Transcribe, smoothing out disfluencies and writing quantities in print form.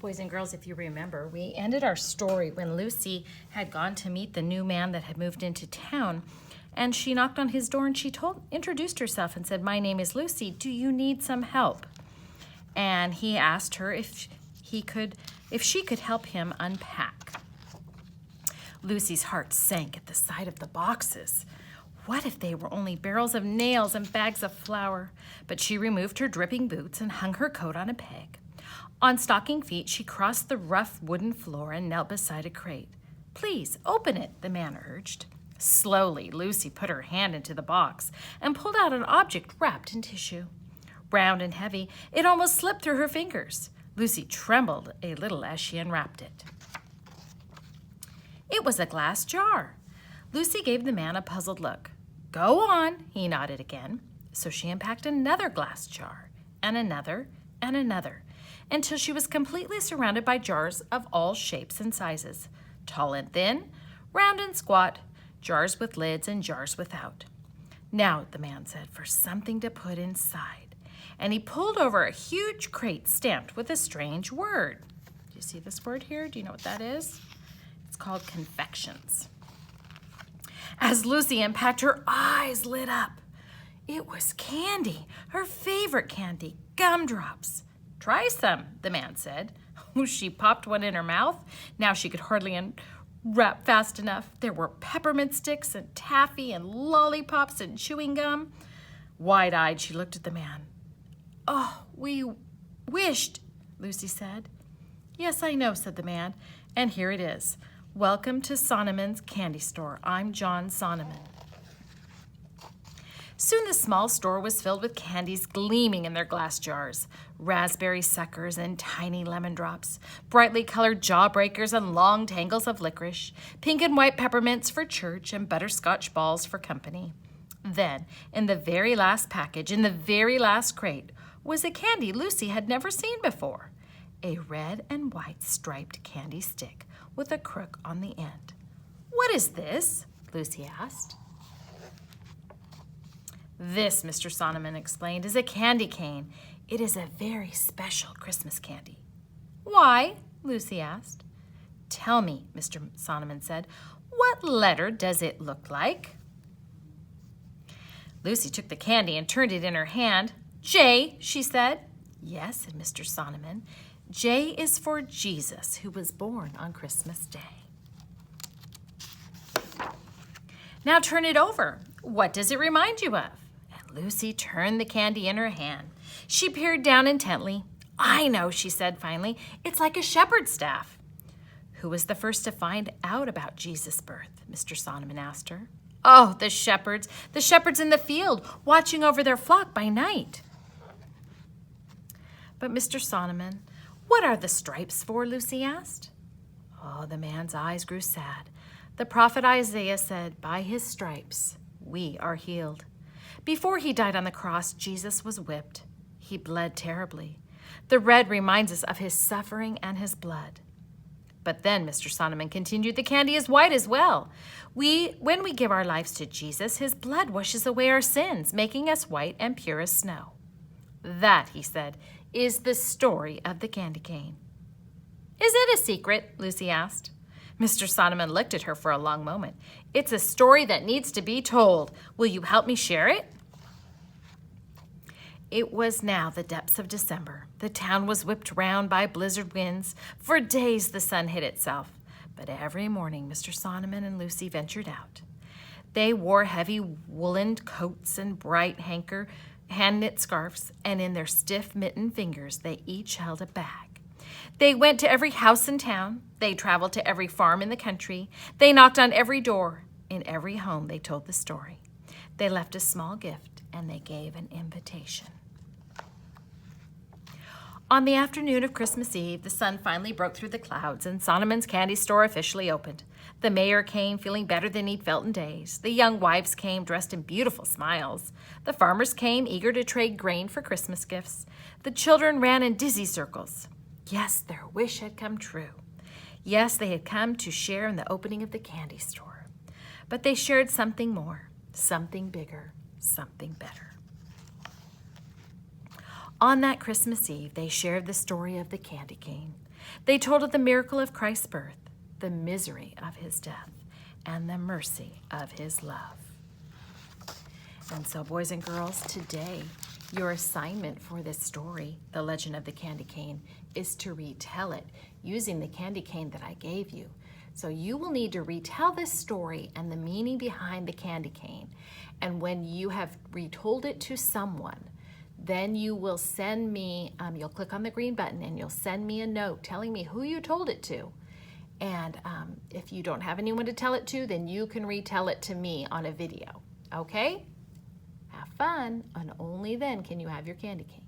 Boys and girls, if you remember, we ended our story when Lucy had gone to meet the new man that had moved into town, and she knocked on his door and she introduced herself and said, "My name is Lucy. Do you need some help?" And he asked her if she could help him unpack. Lucy's heart sank at the sight of the boxes. What if they were only barrels of nails and bags of flour? But she removed her dripping boots and hung her coat on a peg. On stocking feet, she crossed the rough wooden floor and knelt beside a crate. "Please, open it," the man urged. Slowly, Lucy put her hand into the box and pulled out an object wrapped in tissue. Round and heavy, it almost slipped through her fingers. Lucy trembled a little as she unwrapped it. It was a glass jar. Lucy gave the man a puzzled look. "Go on," he nodded again. So she unpacked another glass jar, and another, until she was completely surrounded by jars of all shapes and sizes, tall and thin, round and squat, jars with lids and jars without. "Now," the man said, "for something to put inside." And he pulled over a huge crate stamped with a strange word. Do you see this word here? Do you know what that is? It's called confections. As Lucy unpacked, her eyes lit up. It was candy, her favorite candy, gumdrops. "Try some," the man said. She popped one in her mouth. Now she could hardly unwrap fast enough. There were peppermint sticks and taffy and lollipops and chewing gum. Wide-eyed, she looked at the man. "Oh, we wished," Lucy said. "Yes, I know," said the man, "and here it is. Welcome to Sonneman's Candy Store. I'm John Sonneman." Soon the small store was filled with candies gleaming in their glass jars, raspberry suckers and tiny lemon drops, brightly colored jawbreakers and long tangles of licorice, pink and white peppermints for church and butterscotch balls for company. Then, in the very last package, in the very last crate, was a candy Lucy had never seen before, a red and white striped candy stick with a crook on the end. "What is this?" Lucy asked. "This," Mr. Sonneman explained, "is a candy cane. It is a very special Christmas candy." "Why?" Lucy asked. "Tell me," Mr. Sonneman said, "what letter does it look like?" Lucy took the candy and turned it in her hand. "J," she said. "Yes," said Mr. Sonneman. "J is for Jesus, who was born on Christmas Day." "Now turn it over. What does it remind you of?" And Lucy turned the candy in her hand. She peered down intently. "I know," she said finally. "It's like a shepherd's staff." "Who was the first to find out about Jesus' birth?" Mr. Sonneman asked her. "Oh, the shepherds in the field, watching over their flock by night." "But Mr. Sonneman, what are the stripes for?" Lucy asked. Oh, the man's eyes grew sad. The prophet Isaiah said, "By his stripes we are healed." Before he died on the cross, Jesus was whipped. He bled terribly. The red reminds us of his suffering and his blood. But then, Mr. Sonneman continued, the candy is white as well. When we give our lives to Jesus, his blood washes away our sins, making us white and pure as snow. That, he said, is the story of the candy cane. "Is it a secret?" Lucy asked. Mr. Sonneman looked at her for a long moment. "It's a story that needs to be told. Will you help me share it?" It was now the depths of December. The town was whipped round by blizzard winds. For days the sun hid itself. But every morning Mr. Sonneman and Lucy ventured out. They wore heavy woolen coats and bright hand-knit scarves, and in their stiff mittened fingers they each held a bag. They went to every house in town. They traveled to every farm in the country. They knocked on every door. In every home they told the story. They left a small gift, and they gave an invitation. On the afternoon of Christmas Eve, the sun finally broke through the clouds, and Sonneman's candy store officially opened. The mayor came, feeling better than he'd felt in days. The young wives came, dressed in beautiful smiles. The farmers came, eager to trade grain for Christmas gifts. The children ran in dizzy circles. Yes, their wish had come true. Yes, they had come to share in the opening of the candy store. But they shared something more, something bigger, something better. On that Christmas Eve, they shared the story of the candy cane. They told of the miracle of Christ's birth, the misery of his death, and the mercy of his love. And so, boys and girls, today, your assignment for this story, The Legend of the Candy Cane, is to retell it using the candy cane that I gave you. So you will need to retell this story and the meaning behind the candy cane. And when you have retold it to someone, then you will send me, you'll click on the green button and you'll send me a note telling me who you told it to. And if you don't have anyone to tell it to, then you can retell it to me on a video, okay? Have fun, and only then can you have your candy cane.